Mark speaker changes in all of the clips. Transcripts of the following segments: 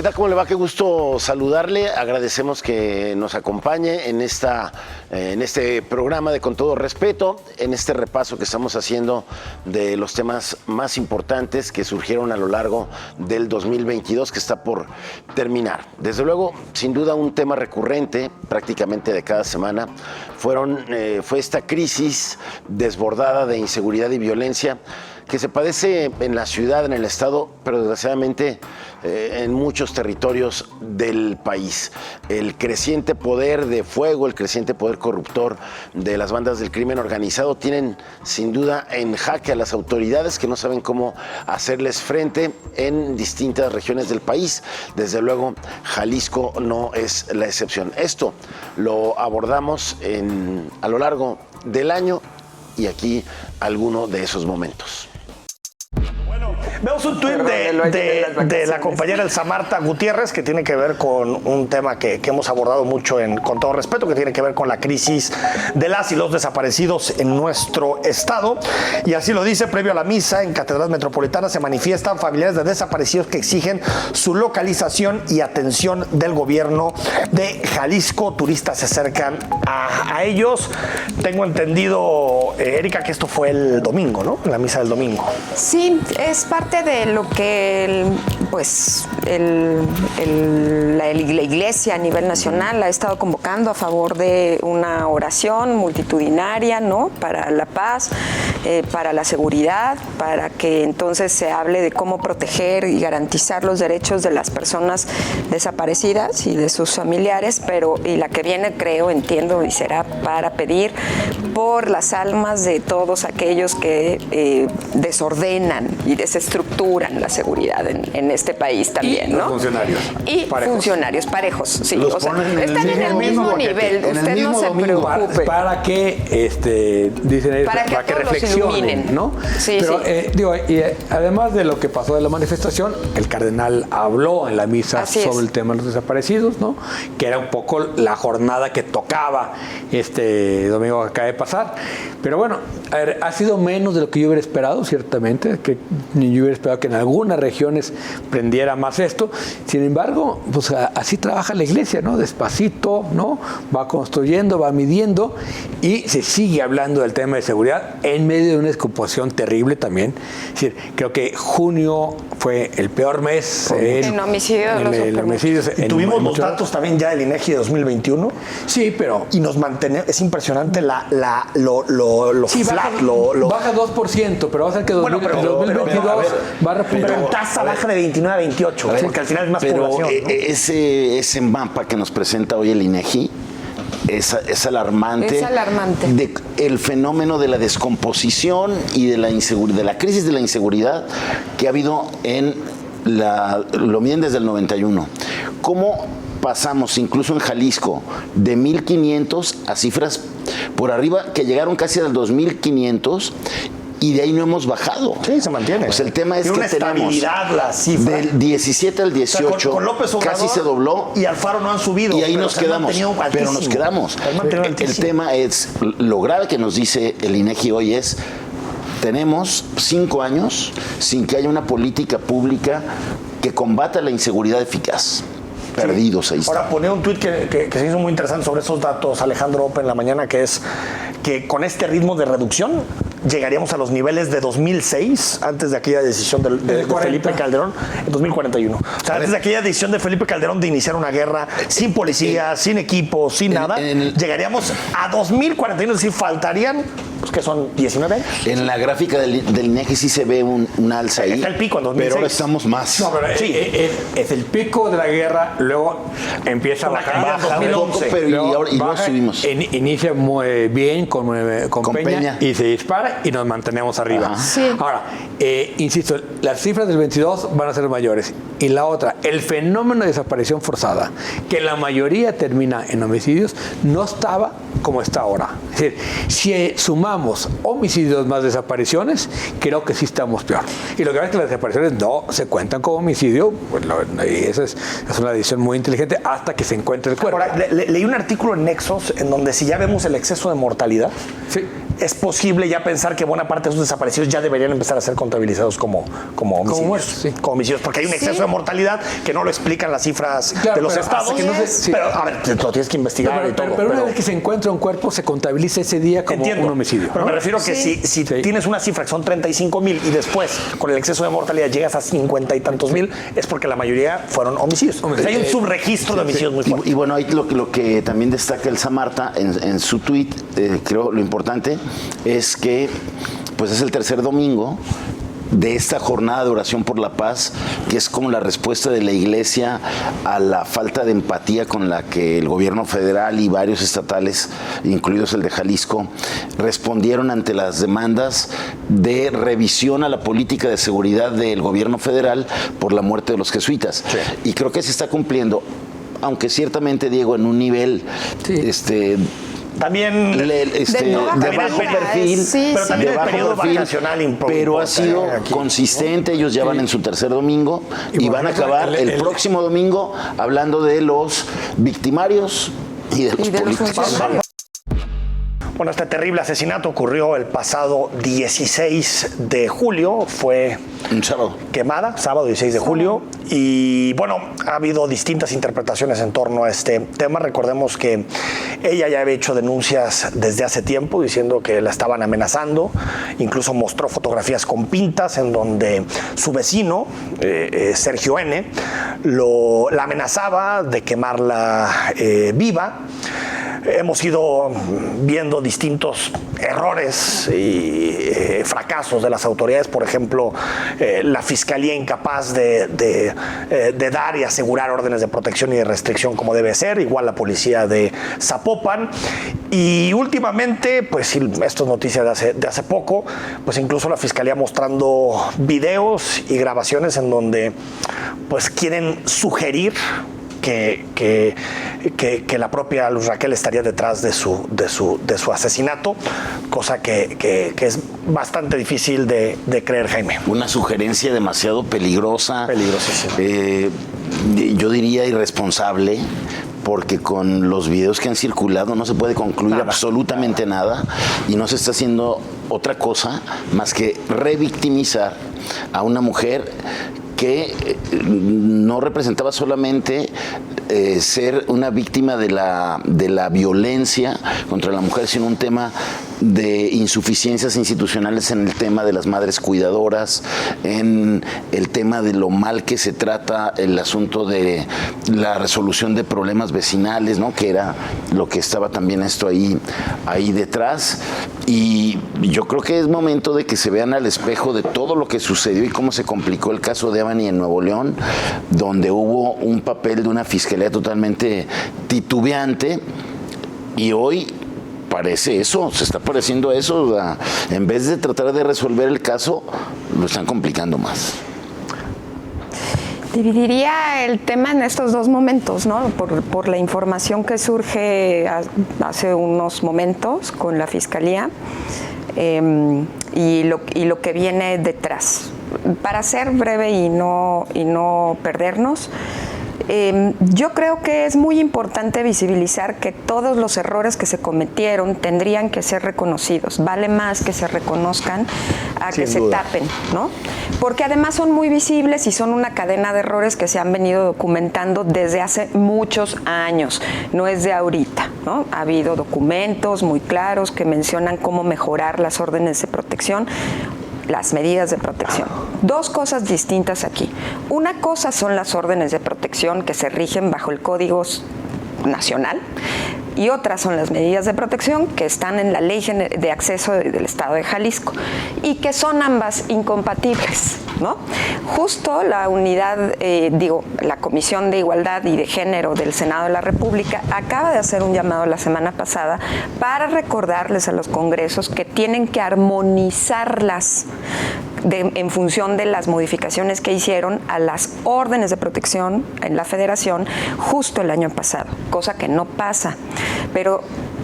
Speaker 1: tal? ¿Cómo le va? Qué gusto saludarle. Agradecemos que nos acompañe en este programa de Con Todo Respeto, en este repaso que estamos haciendo de los temas más importantes que surgieron a lo largo del 2022, que está por terminar. Desde luego, sin duda, un tema recurrente prácticamente de cada semana fue esta crisis desbordada de inseguridad y violencia que se padece en la ciudad, en el estado, pero desgraciadamente en muchos territorios del país. El creciente poder de fuego, el creciente poder corruptor de las bandas del crimen organizado tienen sin duda en jaque a las autoridades que no saben cómo hacerles frente en distintas regiones del país. Desde luego, Jalisco no es la excepción. Esto lo abordamos a lo largo del año y aquí alguno de esos momentos.
Speaker 2: Vemos un tuit de la compañera Elsa Marta Gutiérrez que tiene que ver con un tema que hemos abordado mucho Con Todo Respeto, que tiene que ver con la crisis de las y los desaparecidos en nuestro estado. Y así lo dice: previo a la misa en Catedral Metropolitana se manifiestan familiares de desaparecidos que exigen su localización y atención del gobierno de Jalisco. Turistas se acercan a ellos. Tengo entendido, Erika, que esto fue el domingo, ¿no? La misa del domingo.
Speaker 3: Sí, es parte de lo que la Iglesia a nivel nacional ha estado convocando a favor de una oración multitudinaria, ¿no? Para la paz, para la seguridad, para que entonces se hable de cómo proteger y garantizar los derechos de las personas desaparecidas y de sus familiares, y la que viene, creo, entiendo, y será para pedir por las almas de todos aquellos que desordenan y desestructuran la seguridad en este país también, ¿no?
Speaker 4: Funcionarios.
Speaker 3: Y
Speaker 4: parejos.
Speaker 3: Funcionarios parejos, sí.
Speaker 4: Los ponen
Speaker 3: están en el mismo nivel, usted no se preocupe.
Speaker 4: Para que, dicen ellos, para que reflexionen, ¿no?
Speaker 3: Sí,
Speaker 4: pero,
Speaker 3: sí.
Speaker 4: Además de lo que pasó de la manifestación, el cardenal habló en la misa sobre el tema de los desaparecidos, ¿no? Que era un poco la jornada que tocaba este domingo que acaba de pasar. Pero bueno, a ver, ha sido menos de lo que yo hubiera esperado, ciertamente, que yo hubiera esperado que en algunas regiones prendiera más esto. Sin embargo, pues así trabaja la iglesia, ¿no? Despacito, ¿no? Va construyendo, va midiendo y se sigue hablando del tema de seguridad en medio de una descomposición terrible también. Es decir, creo que junio fue el peor mes
Speaker 3: en homicidios.
Speaker 2: Y tuvimos los datos también ya del INEGI de 2021.
Speaker 4: Sí, pero...
Speaker 2: Y nos mantenemos, es impresionante
Speaker 4: baja 2%, pero va a ser que 2022 va a repuntar.
Speaker 2: Pero en tasa baja de 29 a 28, porque al final es más población, ¿no?
Speaker 1: Ese mapa que nos presenta hoy el INEGI es alarmante.
Speaker 3: Es alarmante.
Speaker 1: El fenómeno de la descomposición y de la inseguridad, de la crisis de la inseguridad que ha habido lo miden desde el 91. ¿Cómo pasamos, incluso en Jalisco, de 1,500 a cifras por arriba que llegaron casi al 2,500? Y de ahí no hemos bajado.
Speaker 2: Sí, se mantiene.
Speaker 1: Pues el tema es que tenemos
Speaker 2: la cifra.
Speaker 1: del 17 al 18, o sea,
Speaker 2: con López Obrador
Speaker 1: casi se dobló.
Speaker 2: Y Alfaro no han subido.
Speaker 1: Y ahí nos quedamos. Pero nos quedamos. El tema es, lo grave que nos dice el INEGI hoy es, tenemos 5 años sin que haya una política pública que combata la inseguridad eficaz. Perdidos, ahí está.
Speaker 2: Ahora, ponía un tuit que se hizo muy interesante sobre esos datos, Alejandro Ope, en la mañana, que es que con este ritmo de reducción llegaríamos a los niveles de 2006, antes de aquella decisión de Felipe Calderón, en 2041. O sea, antes de aquella decisión de Felipe Calderón de iniciar una guerra sin policía, sin equipo, sin nada, llegaríamos a 2041, es decir, faltarían, pues que son 19 años.
Speaker 1: En la gráfica del INEGI sí se ve un alza ahí.
Speaker 2: Está el pico en 2006.
Speaker 1: Pero ahora estamos más.
Speaker 4: No, pero
Speaker 2: sí.
Speaker 4: Es el pico de la guerra, luego empieza a bajar.
Speaker 2: Baja un poco,
Speaker 1: pero y luego subimos.
Speaker 4: Inicia muy bien con Peña y se dispara y nos mantenemos arriba.
Speaker 3: Sí.
Speaker 4: Ahora, insisto, las cifras del 22 van a ser mayores. Y la otra, el fenómeno de desaparición forzada, que la mayoría termina en homicidios, no estaba como está ahora. Es decir, si sumamos homicidios más desapariciones, creo que sí estamos peor. Y lo que pasa es que las desapariciones no se cuentan como homicidio, pues y esa es una decisión muy inteligente hasta que se encuentre el cuerpo.
Speaker 2: Ahora, leí un artículo en Nexos en donde si ya vemos el exceso de mortalidad,
Speaker 4: sí,
Speaker 2: es posible ya pensar que buena parte de esos desaparecidos ya deberían empezar a ser contabilizados como homicidios.
Speaker 4: Como muertos, sí.
Speaker 2: Como homicidios, porque hay un exceso de mortalidad que no lo explican las cifras de los estados. Que no sé, pero, a ver, lo tienes que investigar y todo.
Speaker 4: Pero una vez que se encuentra un cuerpo, se contabiliza ese día como un homicidio.
Speaker 2: Pero me refiero a que si tienes una cifra que son 35,000 y después, con el exceso de mortalidad, llegas a 50 y tantos mil, es porque la mayoría fueron homicidios. O sea, hay un subregistro de homicidios muy fuerte.
Speaker 1: Y bueno, ahí lo que también destaca el Samarta en su tweet, creo lo importante es que pues es el tercer domingo de esta jornada de oración por la paz, que es como la respuesta de la Iglesia a la falta de empatía con la que el gobierno federal y varios estatales, incluidos el de Jalisco, respondieron ante las demandas de revisión a la política de seguridad del gobierno federal por la muerte de los jesuitas. Sí. Y creo que se está cumpliendo, aunque ciertamente, Diego, en un nivel
Speaker 2: también
Speaker 1: de bajo perfil,
Speaker 2: pero también el periodo vacacional
Speaker 1: pero ha sido consistente. Ellos ya van en su tercer domingo y van a acabar el próximo domingo hablando de los victimarios y de los políticos.
Speaker 2: Bueno, este terrible asesinato ocurrió el pasado 16 de julio, fue
Speaker 1: un sábado.
Speaker 2: Quemada, sábado 16 de julio, y bueno, ha habido distintas interpretaciones en torno a este tema. Recordemos que ella ya había hecho denuncias desde hace tiempo diciendo que la estaban amenazando, incluso mostró fotografías con pintas en donde su vecino, Sergio N., la amenazaba de quemarla viva. Hemos ido viendo distintos errores y fracasos de las autoridades, por ejemplo, la Fiscalía incapaz de dar y asegurar órdenes de protección y de restricción como debe ser, igual la policía de Zapopan, y últimamente, pues esto es noticia de hace poco, pues incluso la Fiscalía mostrando videos y grabaciones en donde pues quieren sugerir que la propia Luz Raquel estaría detrás de su asesinato, cosa que es bastante difícil de creer, Jaime.
Speaker 1: Una sugerencia demasiado peligrosa. Yo diría irresponsable, porque con los videos que han circulado no se puede concluir absolutamente nada y no se está haciendo otra cosa más que revictimizar a una mujer que no representaba solamente ser una víctima de la violencia contra la mujer, sino un tema de insuficiencias institucionales en el tema de las madres cuidadoras, en el tema de lo mal que se trata el asunto de la resolución de problemas vecinales, ¿no? Que era lo que estaba también esto ahí detrás. Y yo creo que es momento de que se vean al espejo de todo lo que sucedió y cómo se complicó el caso de Evany en Nuevo León, donde hubo un papel de una fiscalía totalmente titubeante, y hoy parece eso, se está pareciendo a eso. O sea, en vez de tratar de resolver el caso, lo están complicando más.
Speaker 3: Dividiría el tema en estos dos momentos, ¿no? Por la información que surge hace unos momentos con la Fiscalía y lo que viene detrás. Para ser breve y no perdernos, yo creo que es muy importante visibilizar que todos los errores que se cometieron tendrían que ser reconocidos. Vale más que se reconozcan a que se tapen, ¿no? Porque además son muy visibles y son una cadena de errores que se han venido documentando desde hace muchos años, no es de ahorita, ¿no? Ha habido documentos muy claros que mencionan cómo mejorar las órdenes de protección, las medidas de protección. Dos cosas distintas aquí. Una cosa son las órdenes de protección que se rigen bajo el Código Nacional y otras son las medidas de protección que están en la Ley de Acceso del Estado de Jalisco y que son ambas incompatibles, ¿no? Justo la la Comisión de Igualdad y de Género del Senado de la República acaba de hacer un llamado la semana pasada para recordarles a los congresos que tienen que armonizarlas en función de las modificaciones que hicieron a las órdenes de protección en la Federación justo el año pasado, cosa que no pasa. Pero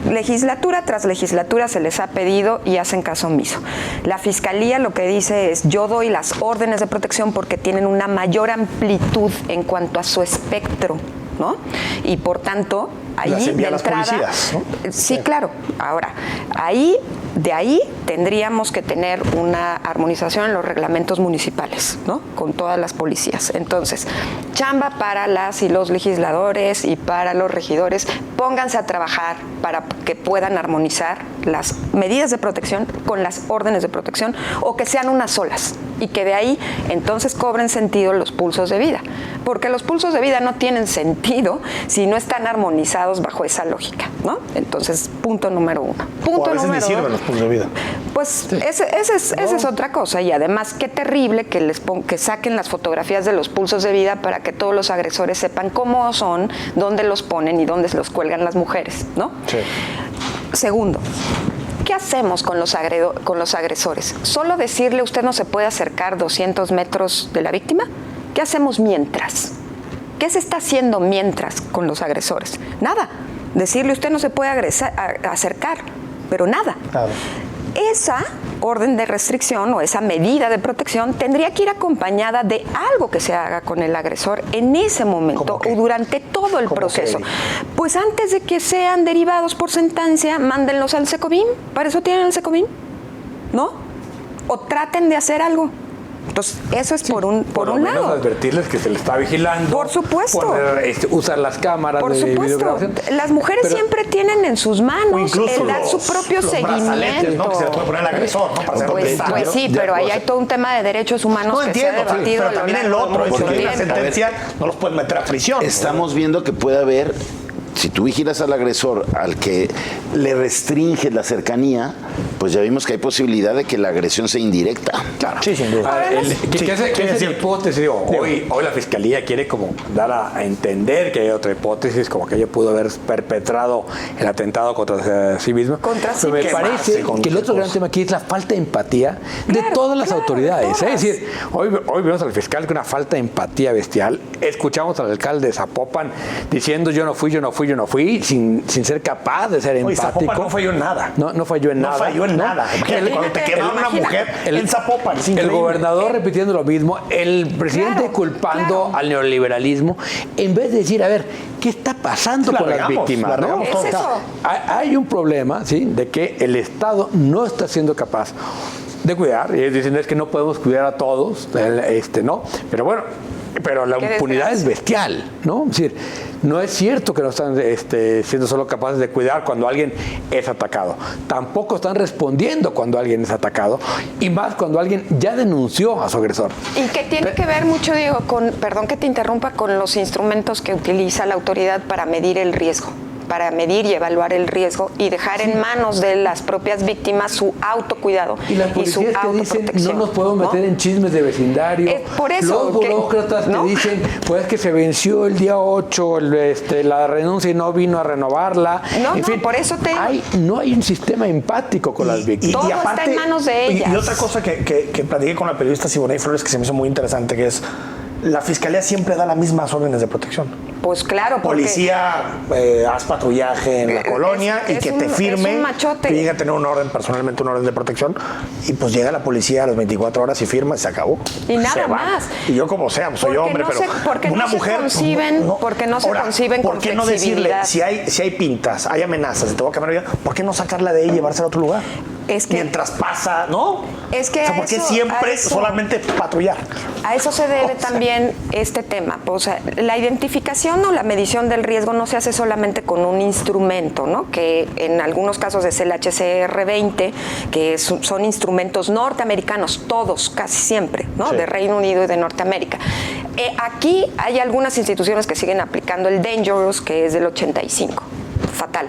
Speaker 3: legislatura tras legislatura se les ha pedido y hacen caso omiso. La Fiscalía lo que dice es: yo doy las órdenes de protección porque tienen una mayor amplitud en cuanto a su espectro, ¿no? Y por tanto, ahí
Speaker 2: las envía
Speaker 3: de entrada,
Speaker 2: a las policías, ¿no?
Speaker 3: Sí, claro. Ahora, ahí De ahí tendríamos que tener una armonización en los reglamentos municipales, ¿no? Con todas las policías. Entonces, chamba para las y los legisladores y para los regidores, pónganse a trabajar para que puedan armonizar las medidas de protección con las órdenes de protección o que sean unas solas y que de ahí entonces cobren sentido los pulsos de vida. Porque los pulsos de vida no tienen sentido si no están armonizados bajo esa lógica, ¿no? Entonces, punto número uno. Punto número dos.
Speaker 2: Los pulsos de vida.
Speaker 3: Pues sí. esa es otra cosa. Y además, qué terrible que saquen las fotografías de los pulsos de vida para que todos los agresores sepan cómo son, dónde los ponen y dónde se los cuelgan las mujeres, ¿no? Sí. Segundo, ¿qué hacemos con los agresores? ¿Solo decirle usted no se puede acercar 200 metros de la víctima? ¿Qué hacemos mientras? ¿Qué se está haciendo mientras con los agresores? Nada. Decirle usted no se puede acercar, pero nada. Claro. Esa orden de restricción o esa medida de protección tendría que ir acompañada de algo que se haga con el agresor en ese momento o durante todo el proceso. Pues antes de que sean derivados por sentencia, mándenlos al SECOBIM. Para eso tienen el SECOBIM, ¿no? O traten de hacer algo. Entonces, eso es por un lado.
Speaker 4: Advertirles que se les está vigilando.
Speaker 3: Por supuesto.
Speaker 4: Usar las cámaras
Speaker 3: de videograbación. Las mujeres siempre tienen en sus manos el dar su propio seguimiento.
Speaker 2: ¿No? Que se le puede poner al agresor, ¿no? Para
Speaker 3: pues sí, pero ahí hay todo un tema de derechos humanos que se ha debatido.
Speaker 2: Pero también el otro, porque la sentencia no los pueden meter a prisión.
Speaker 1: Estamos viendo que puede haber, si tú vigilas al agresor, al que le restringes la cercanía, pues ya vimos que hay posibilidad de que la agresión sea indirecta.
Speaker 2: Claro. Sí, sin duda.
Speaker 4: ¿Qué es la hipótesis? Hoy la Fiscalía quiere como dar a entender que hay otra hipótesis, como que ella pudo haber perpetrado el atentado contra sí misma. Pero me parece que el otro gran tema aquí es la falta de empatía de todas las autoridades. Es decir, hoy vemos al fiscal con una falta de empatía bestial. Escuchamos al alcalde de Zapopan diciendo yo no fui, sin ser capaz de ser empático.
Speaker 2: Zapopan no falló en nada.
Speaker 4: No falló en nada.
Speaker 2: No falló en nada. Cuando te quemaron una mujer en Zapopan.
Speaker 4: El gobernador repitiendo lo mismo, el presidente culpando al neoliberalismo, en vez de decir, a ver, ¿qué está pasando con las víctimas? ¿No? Hay un problema, ¿sí?, de que el Estado no está siendo capaz de cuidar, y dicen es que no podemos cuidar a todos, ¿no? Pero bueno, pero la impunidad es bestial, ¿no? Es decir, no es cierto que no están siendo solo capaces de cuidar cuando alguien es atacado. Tampoco están respondiendo cuando alguien es atacado, y más cuando alguien ya denunció a su agresor.
Speaker 3: Y que tiene que ver mucho, Diego, perdón que te interrumpa, con los instrumentos que utiliza la autoridad para medir el riesgo. Para medir y evaluar el riesgo y dejar en manos de las propias víctimas su autocuidado y su autoprotección.
Speaker 4: Dicen, no nos podemos meter en chismes de vecindario.
Speaker 3: Por eso,
Speaker 4: los burócratas te dicen, pues que se venció el día 8 la renuncia y no vino a renovarla. En fin,
Speaker 3: por eso
Speaker 4: no hay un sistema empático con las víctimas.
Speaker 3: Todo está en manos de ellas.
Speaker 2: Y otra cosa que platiqué con la periodista Siboney Flores, que se me hizo muy interesante, que es la Fiscalía siempre da las mismas órdenes de protección.
Speaker 3: Pues claro, porque
Speaker 2: policía, haz patrullaje en la colonia y que te firme, que llegue a tener personalmente una orden de protección, y pues llega la policía a las 24 horas y firma y se acabó.
Speaker 3: Y nada más.
Speaker 2: Y yo como sea, soy hombre, pero una mujer...
Speaker 3: Porque no se conciben con flexibilidad. ¿Por qué no decirle,
Speaker 2: si hay pintas, hay amenazas, te voy a cambiar la vida, ¿por qué no sacarla de ahí y llevársela a otro lugar? Es que, mientras pasa, ¿no?
Speaker 3: Es que
Speaker 2: ¿por qué siempre solamente patrullar?
Speaker 3: A eso se debe también este tema. O sea, la identificación o la medición del riesgo no se hace solamente con un instrumento, ¿no? Que en algunos casos es el HCR20, que son instrumentos norteamericanos, todos, casi siempre, ¿no? Sí. De Reino Unido y de Norteamérica. Aquí hay algunas instituciones que siguen aplicando el Dangerous, que es del 85. Fatal.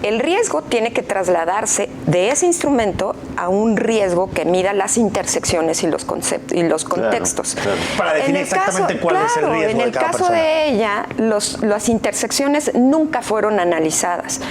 Speaker 3: El riesgo tiene que trasladarse de ese instrumento a un riesgo que mida las intersecciones y los conceptos y los contextos.
Speaker 2: Claro. Para definir exactamente cuál es el riesgo.
Speaker 3: En el caso de ella, las intersecciones nunca fueron analizadas.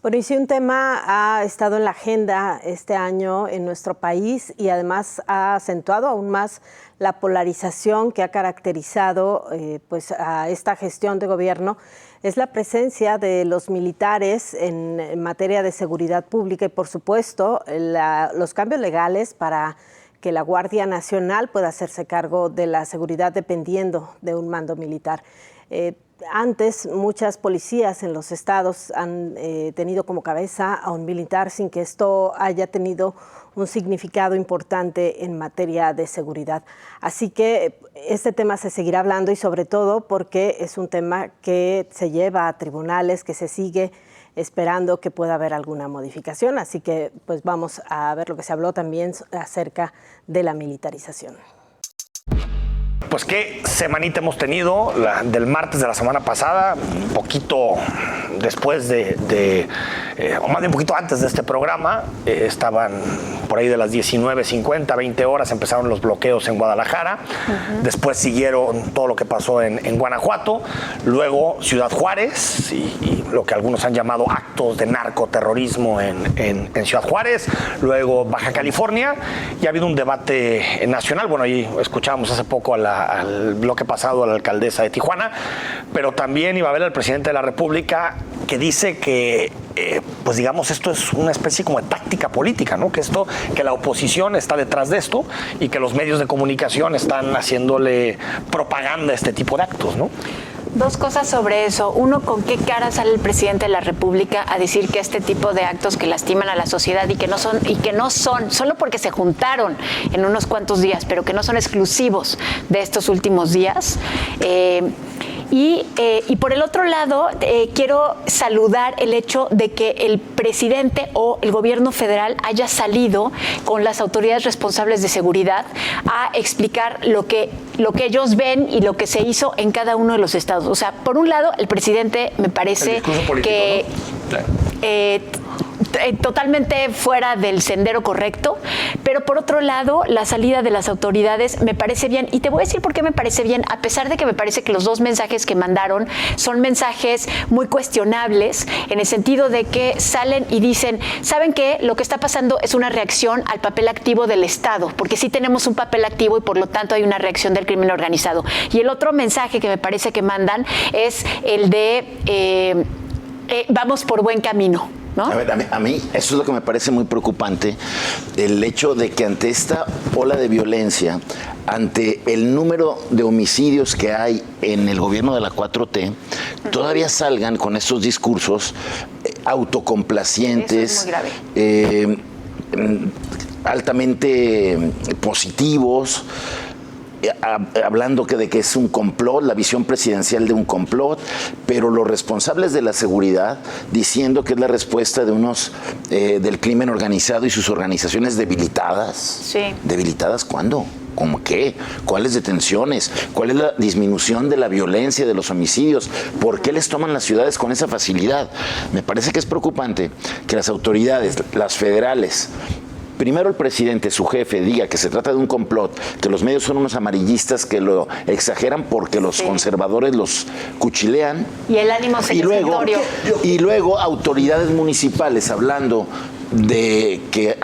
Speaker 5: Bueno, y si un tema ha estado en la agenda este año en nuestro país y además ha acentuado aún más la polarización que ha caracterizado pues a esta gestión de gobierno, es la presencia de los militares en materia de seguridad pública y, por supuesto, los cambios legales para que la Guardia Nacional pueda hacerse cargo de la seguridad dependiendo de un mando militar. Antes, muchas policías en los estados han tenido como cabeza a un militar sin que esto haya tenido un significado importante en materia de seguridad. Así que este tema se seguirá hablando y sobre todo porque es un tema que se lleva a tribunales, que se sigue esperando que pueda haber alguna modificación. Así que pues vamos a ver lo que se habló también acerca de la militarización.
Speaker 2: Pues qué semanita hemos tenido, la del martes de la semana pasada, un poquito después o más bien un poquito antes de este programa, estaban por ahí de las 19:50, 20 horas, empezaron los bloqueos en Guadalajara, después siguieron todo lo que pasó en Guanajuato, luego Ciudad Juárez y lo que algunos han llamado actos de narcoterrorismo en Ciudad Juárez, luego Baja California, y ha habido un debate nacional. Bueno, ahí escuchábamos hace poco al bloque pasado a la alcaldesa de Tijuana, pero también iba a ver al presidente de la República, que dice que pues digamos esto es una especie como de táctica política, ¿no? Que la oposición está detrás de esto y que los medios de comunicación están haciéndole propaganda a este tipo de actos, ¿no?
Speaker 6: Dos cosas sobre eso. Uno, ¿con qué cara sale el presidente de la República a decir que este tipo de actos que lastiman a la sociedad y que no son, solo porque se juntaron en unos cuantos días, pero que no son exclusivos de estos últimos días? Y por el otro lado, quiero saludar el hecho de que el presidente o el gobierno federal haya salido con las autoridades responsables de seguridad a explicar lo que ellos ven y lo que se hizo en cada uno de los estados. O sea, por un lado, el presidente me parece que... totalmente fuera del sendero correcto, pero por otro lado, la salida de las autoridades me parece bien, y te voy a decir por qué me parece bien, a pesar de que me parece que los dos mensajes que mandaron son mensajes muy cuestionables, en el sentido de que salen y dicen, ¿saben qué? Lo que está pasando es una reacción al papel activo del Estado, porque sí tenemos un papel activo y por lo tanto hay una reacción del crimen organizado. Y el otro mensaje que me parece que mandan es el de vamos por buen camino, ¿no?
Speaker 1: A ver, a mí eso es lo que me parece muy preocupante, el hecho de que ante esta ola de violencia, ante el número de homicidios que hay en el gobierno de la 4T, todavía salgan con estos discursos autocomplacientes, altamente positivos, hablando de que es un complot, la visión presidencial de un complot, pero los responsables de la seguridad diciendo que es la respuesta de unos del crimen organizado y sus organizaciones debilitadas.
Speaker 6: Sí.
Speaker 1: ¿Debilitadas cuándo? ¿Cómo qué? ¿Cuáles detenciones? ¿Cuál es la disminución de la violencia, de los homicidios? ¿Por qué les toman las ciudades con esa facilidad? Me parece que es preocupante que las autoridades, las federales, primero el presidente, su jefe, diga que se trata de un complot, que los medios son unos amarillistas que lo exageran porque los conservadores los cuchilean.
Speaker 6: Y el ánimo secundario.
Speaker 1: Y luego autoridades municipales hablando de que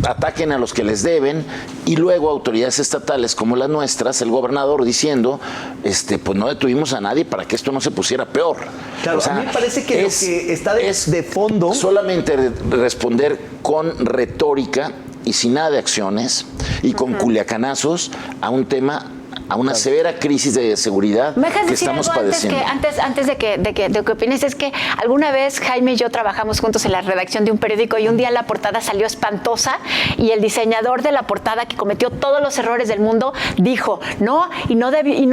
Speaker 1: ataquen a los que les deben, y luego autoridades estatales como las nuestras, el gobernador diciendo, pues no detuvimos a nadie para que esto no se pusiera peor.
Speaker 7: Claro, o sea, a mí me parece que lo que está de fondo...
Speaker 1: Solamente responder con retórica y sin nada de acciones y con culiacanazos a un tema, a una severa crisis de seguridad que estamos padeciendo.
Speaker 6: Antes de que opines, es que alguna vez Jaime y yo trabajamos juntos en la redacción de un periódico y un día la portada salió espantosa y el diseñador de la portada, que cometió todos los errores del mundo, dijo, no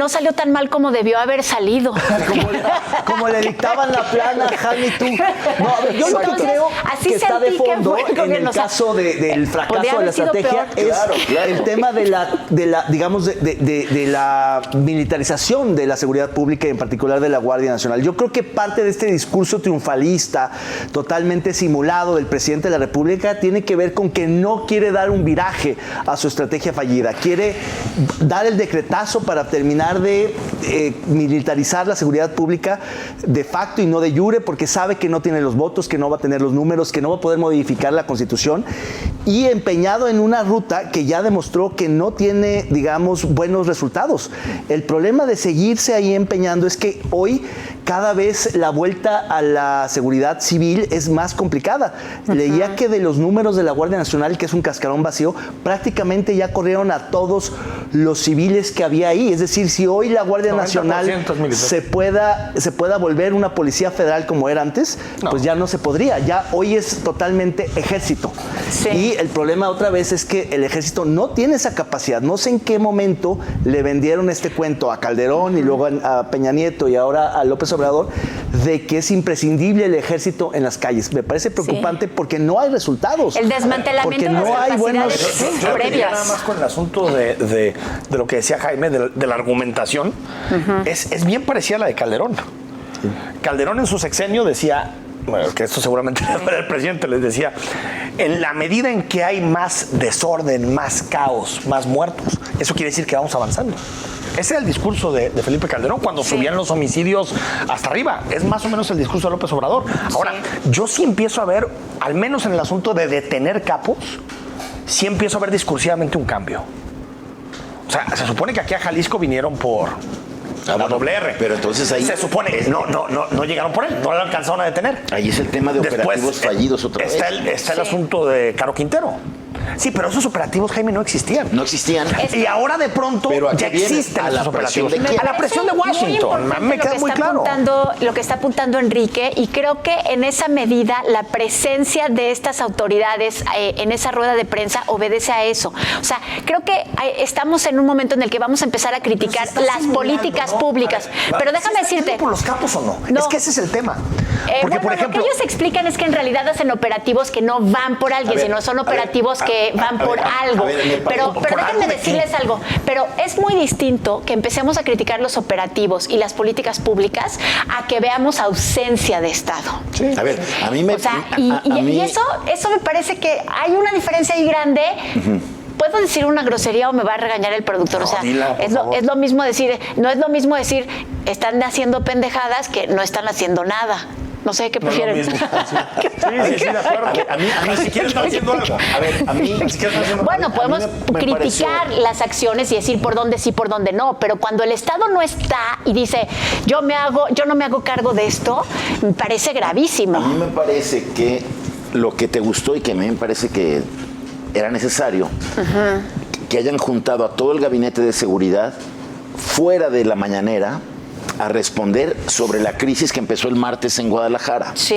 Speaker 6: salió tan mal como debió haber salido.
Speaker 7: Como le dictaban la plana, Jaime, tú. No, a ver, yo lo que creo que está de fondo en el caso del fracaso de la estrategia es el tema de la digamos, de la militarización de la seguridad pública y en particular de la Guardia Nacional. Yo creo que parte de este discurso triunfalista totalmente simulado del presidente de la República tiene que ver con que no quiere dar un viraje a su estrategia fallida. Quiere dar el decretazo para terminar de militarizar la seguridad pública de facto y no de jure, porque sabe que no tiene los votos, que no va a tener los números, que no va a poder modificar la Constitución, y empeñado en una ruta que ya demostró que no tiene, digamos, buenos resultados. El problema de seguirse ahí empeñando es que hoy cada vez la vuelta a la seguridad civil es más complicada. Leía que de los números de la Guardia Nacional, que es un cascarón vacío, prácticamente ya corrieron a todos los civiles que había ahí. Es decir, si hoy la Guardia Nacional se pueda volver una policía federal como era antes, pues ya no se podría. Ya hoy es totalmente ejército. Sí. Y el problema otra vez es que el ejército no tiene esa capacidad. No sé en qué momento le vendieron este cuento a Calderón y luego a Peña Nieto y ahora a López Obrador de que es imprescindible el ejército en las calles. Me parece preocupante porque no hay resultados.
Speaker 6: El desmantelamiento de las capacidades previas.
Speaker 2: Nada más con el asunto de lo que decía Jaime, de la argumentación, es bien parecida a la de Calderón. Sí. Calderón en su sexenio decía, bueno, que esto seguramente el presidente les decía, en la medida en que hay más desorden, más caos, más muertos, eso quiere decir que vamos avanzando. Ese era el discurso de Felipe Calderón cuando subían los homicidios hasta arriba. Es más o menos el discurso de López Obrador. Ahora, yo sí empiezo a ver, al menos en el asunto de detener capos, sí empiezo a ver discursivamente un cambio. O sea, se supone que aquí a Jalisco vinieron por la doble R.
Speaker 1: Pero entonces ahí...
Speaker 2: Se supone que no llegaron por él, no lo alcanzaron a detener.
Speaker 1: Ahí es el tema de operativos fallidos otra vez.
Speaker 2: Está el asunto de Caro Quintero. Sí, pero esos operativos, Jaime, no existían.
Speaker 1: No existían.
Speaker 2: Y ahora de pronto ya existen esos operativos. A la presión de Washington. Me queda muy claro.
Speaker 6: Lo que está apuntando Enrique, y creo que en esa medida la presencia de estas autoridades en esa rueda de prensa obedece a eso. O sea, creo que estamos en un momento en el que vamos a empezar a criticar las políticas públicas. Pero déjame decirte...
Speaker 2: ¿Por los capos o no? Es que ese es el tema.
Speaker 6: Porque, por ejemplo, lo que ellos explican es que en realidad hacen operativos que no van por alguien, sino son operativos que van por algo. Pero déjenme decirles algo. Pero es muy distinto que empecemos a criticar los operativos y las políticas públicas a que veamos ausencia de Estado.
Speaker 1: Sí. A ver, a mí me...
Speaker 6: O sea, y eso me parece que hay una diferencia ahí grande. ¿Puedo decir una grosería o me va a regañar el productor?
Speaker 2: No,
Speaker 6: o sea,
Speaker 2: dila,
Speaker 6: es lo mismo decir, no es lo mismo decir están haciendo pendejadas que no están haciendo nada. No sé qué prefieren.
Speaker 2: Sí, de acuerdo. A mí si quieren estar haciendo algo. A ver, a mí si quieren estar haciendo algo.
Speaker 6: Bueno, podemos criticar las acciones y decir por dónde sí, por dónde no, pero cuando el Estado no está y dice yo no me hago cargo de esto, me parece gravísimo.
Speaker 1: A mí me parece que lo que te gustó y que a mí me parece que era necesario que hayan juntado a todo el gabinete de seguridad fuera de la mañanera a responder sobre la crisis que empezó el martes en Guadalajara.
Speaker 6: Sí.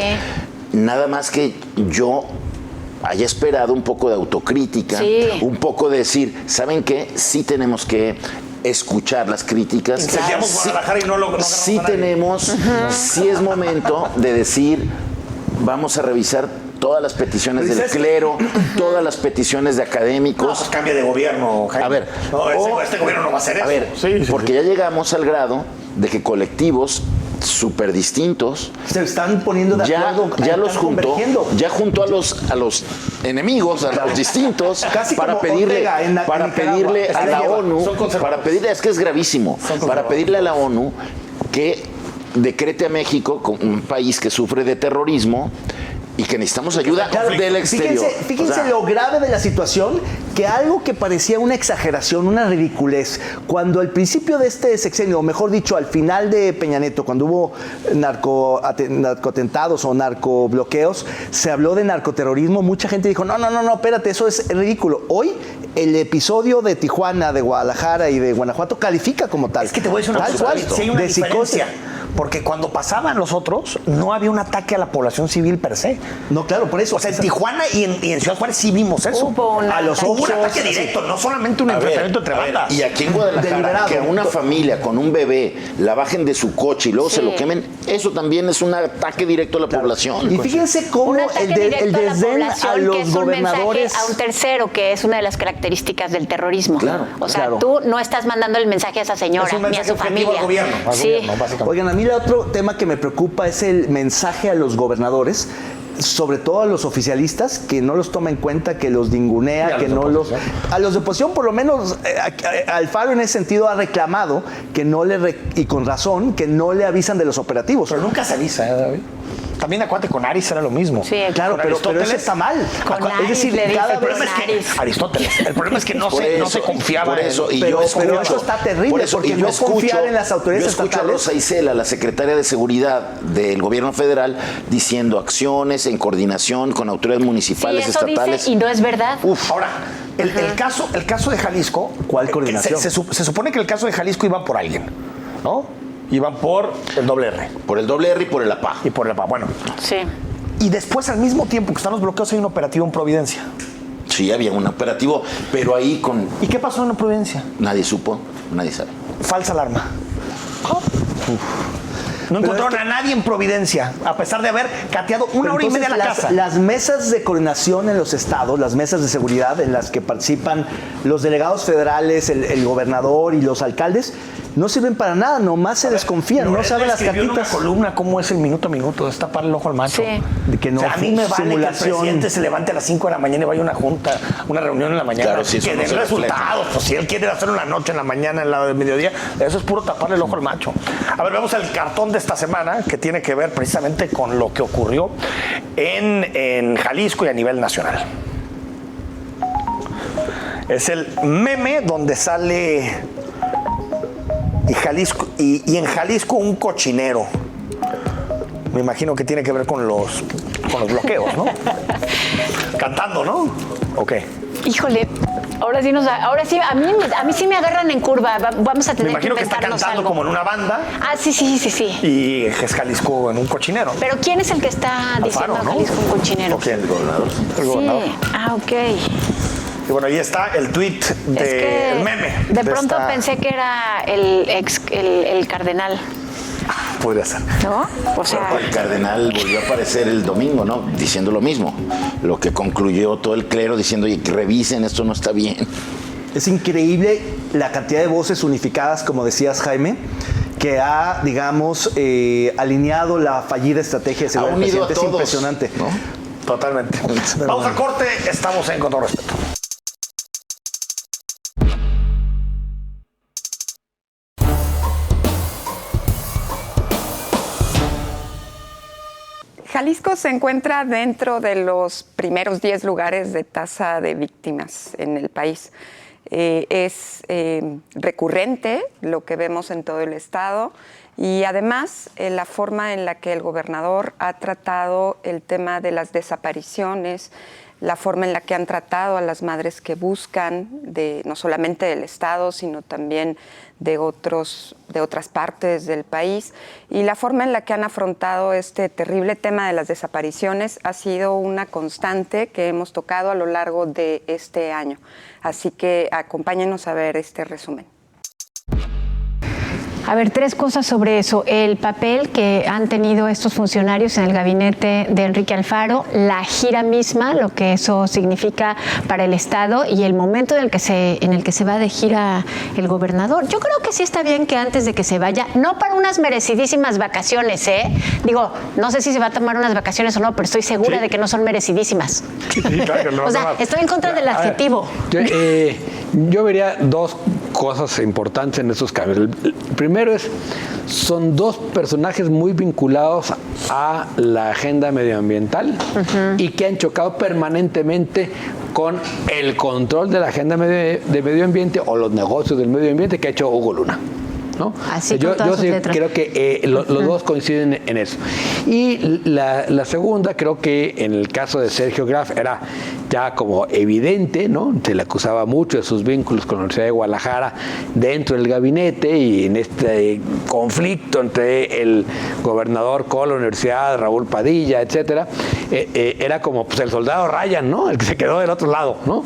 Speaker 1: Nada más que yo haya esperado un poco de autocrítica, un poco de decir, ¿saben qué? Sí tenemos que escuchar las críticas.
Speaker 2: Incendiamos Guadalajara y no lo
Speaker 1: sí tenemos, sí es momento de decir, vamos a revisar todas las peticiones del clero, todas las peticiones de académicos.
Speaker 2: No, pues cambia de gobierno, Jaime.
Speaker 1: A ver,
Speaker 2: este gobierno no va a hacer eso.
Speaker 1: A ver, porque ya llegamos al grado de que colectivos súper distintos
Speaker 7: se están poniendo de acuerdo,
Speaker 1: ya los juntó, ya juntó a los enemigos, a los distintos, para pedirle a la ONU, es que es gravísimo, para pedirle a la ONU que decrete a México como un país que sufre de terrorismo y que necesitamos ayuda del exterior.
Speaker 7: Fíjense lo grave de la situación, que algo que parecía una exageración, una ridiculez, cuando al principio de este sexenio, o mejor dicho, al final de Peña Nieto, cuando hubo narcoatentados o narcobloqueos, se habló de narcoterrorismo, mucha gente dijo, no, espérate, eso es ridículo. Hoy, el episodio de Tijuana, de Guadalajara y de Guanajuato califica como tal.
Speaker 2: Es que te voy a decir una cosa, si hay una diferencia. Porque cuando pasaban los otros, no había un ataque a la población civil per se.
Speaker 7: No, claro, por eso.
Speaker 2: O sea, en Tijuana y en Ciudad Juárez sí vimos eso.
Speaker 6: Hubo un
Speaker 2: ataque directo, no solamente un enfrentamiento entre bandas.
Speaker 1: Y aquí en Guadalajara, que a una familia con un bebé la bajen de su coche y luego se lo quemen, eso también es un ataque directo a la población.
Speaker 7: Y fíjense cómo el desdén a los gobernadores...
Speaker 6: a un tercero, que es una de las características del terrorismo.
Speaker 1: Claro.
Speaker 6: O sea, tú no estás mandando el mensaje a esa señora ni a su familia.
Speaker 2: Al gobierno, básicamente.
Speaker 7: Oigan, a mí el otro tema que me preocupa es el mensaje a los gobernadores, sobre todo a los oficialistas, que no los toma en cuenta, que los ningunea, que no los... A los de oposición, por lo menos, Alfaro en ese sentido ha reclamado que no le... y con razón, que no le avisan de los operativos.
Speaker 2: Pero nunca se avisa, David. también acuérdate, con Aris era lo mismo.
Speaker 6: Sí,
Speaker 7: claro, pero eso está mal.
Speaker 6: Con
Speaker 7: Es decir, cada vez
Speaker 2: Aristóteles. El problema es que no se confiaba
Speaker 1: en eso.
Speaker 7: Pero eso está terrible, porque no confiar en las autoridades estatales.
Speaker 1: Yo escucho a Rosa Isela, la secretaria de Seguridad del gobierno federal, diciendo acciones en coordinación con autoridades municipales, estatales.
Speaker 6: Dice, y no es verdad.
Speaker 2: Ahora, el caso de Jalisco.
Speaker 7: ¿Cuál coordinación?
Speaker 2: Se supone que el caso de Jalisco iba por alguien, ¿no? Iban por el doble R.
Speaker 1: Por el doble R y por el APA.
Speaker 2: Y por el APA, bueno.
Speaker 6: Sí.
Speaker 2: Y después, al mismo tiempo que están los bloqueos, hay un operativo en Providencia.
Speaker 1: Sí, había un operativo, pero ahí con...
Speaker 2: ¿Y qué pasó en Providencia?
Speaker 1: Nadie supo, nadie sabe.
Speaker 2: Falsa alarma. No encontraron a nadie en Providencia, a pesar de haber cateado una hora y media la casa.
Speaker 7: Las mesas de coordinación en los estados, las mesas de seguridad en las que participan los delegados federales, el gobernador y los alcaldes, no sirven para nada, nomás se desconfían, no saben las cartitas.
Speaker 2: Una columna, cómo es el minuto a minuto, es tapar el ojo al macho.
Speaker 6: Sí.
Speaker 7: De que no,
Speaker 2: a mí me vale que el presidente se levante a las 5 de la mañana y vaya a una junta, una reunión en la mañana.
Speaker 1: Claro, sí,
Speaker 2: que den resultados. Pues si él quiere hacerlo en la noche, en la mañana, en la de mediodía, eso es puro taparle el ojo al macho. A ver, vemos el cartón de esta semana, que tiene que ver precisamente con lo que ocurrió en Jalisco y a nivel nacional. Es el meme donde sale y en Jalisco un cochinero. Me imagino que tiene que ver con los bloqueos, ¿no? Cantando, ¿no? Ok.
Speaker 6: Híjole, ahora sí, a mí sí me agarran en curva. Vamos a tener que inventarnos algo.
Speaker 2: Me imagino que está cantando como en una banda.
Speaker 6: Ah, sí.
Speaker 2: Y es Jalisco en un cochinero.
Speaker 6: Pero ¿quién es el que está diciendo
Speaker 2: ¿no?
Speaker 6: Jalisco un cochinero?
Speaker 2: ¿Quién? El gobernador.
Speaker 6: Sí, ok.
Speaker 2: Y bueno, ahí está el tweet del meme.
Speaker 6: De pronto pensé que era el cardenal.
Speaker 2: Podría ser.
Speaker 6: ¿No? O sea,
Speaker 1: el cardenal volvió a aparecer el domingo, ¿no? Diciendo lo mismo. Lo que concluyó todo el clero diciendo, oye, que revisen, esto no está bien.
Speaker 7: Es increíble la cantidad de voces unificadas, como decías, Jaime, que ha, digamos, alineado la fallida estrategia de seguridad del presidente. Es impresionante,
Speaker 2: ¿no? Totalmente. Vamos al corte, estamos en Con Todo Respeto.
Speaker 3: Jalisco se encuentra dentro de los primeros 10 lugares de tasa de víctimas en el país. Es recurrente lo que vemos en todo el estado y además la forma en la que el gobernador ha tratado el tema de las desapariciones, la forma en la que han tratado a las madres que buscan, no solamente del estado, sino también de otras partes del país, y la forma en la que han afrontado este terrible tema de las desapariciones ha sido una constante que hemos tocado a lo largo de este año. Así que acompáñenos a ver este resumen.
Speaker 6: A ver, 3 cosas sobre eso. El papel que han tenido estos funcionarios en el gabinete de Enrique Alfaro, la gira misma, lo que eso significa para el Estado y el momento en el que se va de gira el gobernador. Yo creo que sí está bien que antes de que se vaya, no para unas merecidísimas vacaciones, Digo, no sé si se va a tomar unas vacaciones o no, pero estoy segura de que no son merecidísimas.
Speaker 2: Sí, claro que no.
Speaker 6: O sea, estoy en contra del adjetivo.
Speaker 4: Yo vería 2 cosas importantes en estos cambios. El primero son 2 personajes muy vinculados a la agenda medioambiental y que han chocado permanentemente con el control de la agenda de medio ambiente o los negocios del medio ambiente que ha hecho Hugo Luna, ¿no?
Speaker 6: Así
Speaker 4: yo sí
Speaker 6: letras.
Speaker 4: creo que los 2 coinciden en eso. Y la segunda, creo que en el caso de Sergio Graf era ya como evidente, ¿no? Se le acusaba mucho de sus vínculos con la Universidad de Guadalajara dentro del gabinete y en este conflicto entre el gobernador con la universidad, Raúl Padilla, etcétera, era como pues, el soldado Ryan, ¿no? El que se quedó del otro lado, ¿no?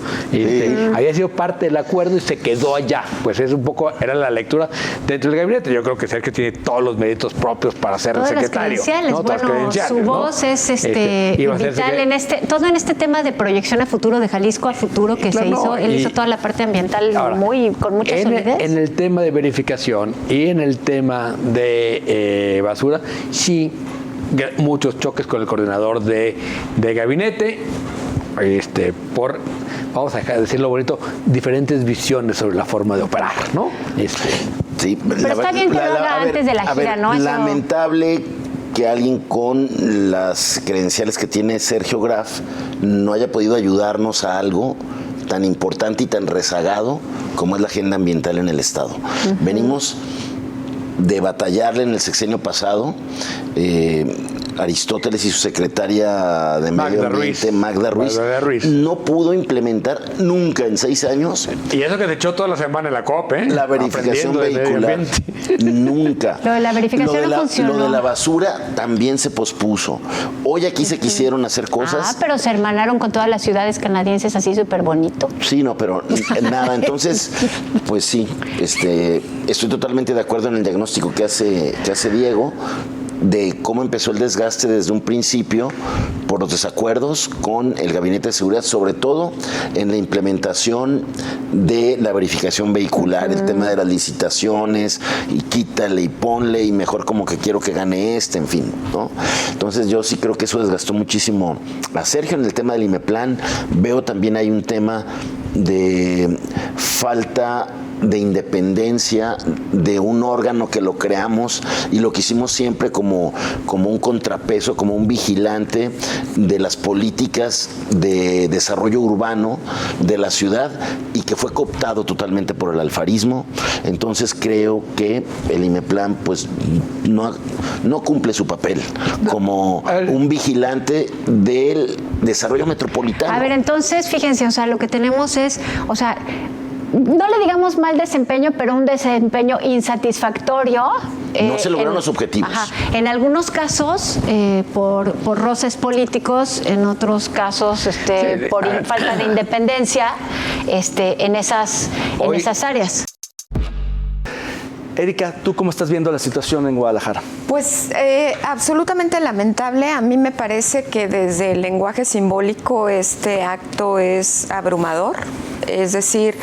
Speaker 4: Había sido parte del acuerdo y se quedó allá. Pues es un poco, era la lectura dentro del gabinete. Yo creo que Sergio tiene todos los méritos propios para ser
Speaker 6: todas
Speaker 4: secretario.
Speaker 6: Las credenciales, ¿no? Bueno, su voz es vital en todo en este tema de proyección a futuro de Jalisco a futuro que se hizo. Él hizo toda la parte ambiental ahora, con mucha solidez.
Speaker 4: En el tema de verificación y en el tema de basura, sí, muchos choques con el coordinador de gabinete, vamos a decirlo bonito, diferentes visiones sobre la forma de operar, ¿no?
Speaker 1: Sí,
Speaker 6: pero está bien que lo haga antes de la gira, ¿no?
Speaker 1: Lamentable que alguien con las credenciales que tiene Sergio Graf no haya podido ayudarnos a algo tan importante y tan rezagado como es la agenda ambiental en el Estado. Venimos de batallarle en el sexenio pasado. Aristóteles y su secretaria de Medio Ambiente, Magda Ruiz, no pudo implementar nunca en 6 años.
Speaker 4: Y eso que te echó toda la semana en la COP, ¿eh?
Speaker 1: La verificación vehicular. Nunca.
Speaker 6: Lo de la verificación no funcionó.
Speaker 1: Lo de la basura también se pospuso. Hoy aquí se quisieron hacer cosas.
Speaker 6: Pero se hermanaron con todas las ciudades canadienses así súper bonito.
Speaker 1: Sí, no, pero nada. Entonces, pues sí, estoy totalmente de acuerdo en el diagnóstico que hace Diego, de cómo empezó el desgaste desde un principio por los desacuerdos con el Gabinete de Seguridad, sobre todo en la implementación de la verificación vehicular, el tema de las licitaciones, y quítale y ponle, y mejor como que quiero que gane en fin, ¿no? Entonces yo sí creo que eso desgastó muchísimo a Sergio. En el tema del IMEPLAN veo también hay un tema de falta de independencia de un órgano que lo creamos y lo quisimos siempre como un contrapeso, como un vigilante de las políticas de desarrollo urbano de la ciudad, y que fue cooptado totalmente por el alfarismo. Entonces creo que el IMEPLAN pues no cumple su papel como un vigilante del desarrollo metropolitano.
Speaker 6: A ver, entonces fíjense, o sea, lo que tenemos es, o sea, no le digamos mal desempeño, pero un desempeño insatisfactorio.
Speaker 1: No se lograron los objetivos.
Speaker 6: En algunos casos por roces políticos, en otros casos por falta de independencia en esas áreas.
Speaker 7: Erika, ¿tú cómo estás viendo la situación en Guadalajara?
Speaker 3: Pues absolutamente lamentable. A mí me parece que desde el lenguaje simbólico este acto es abrumador. Es decir,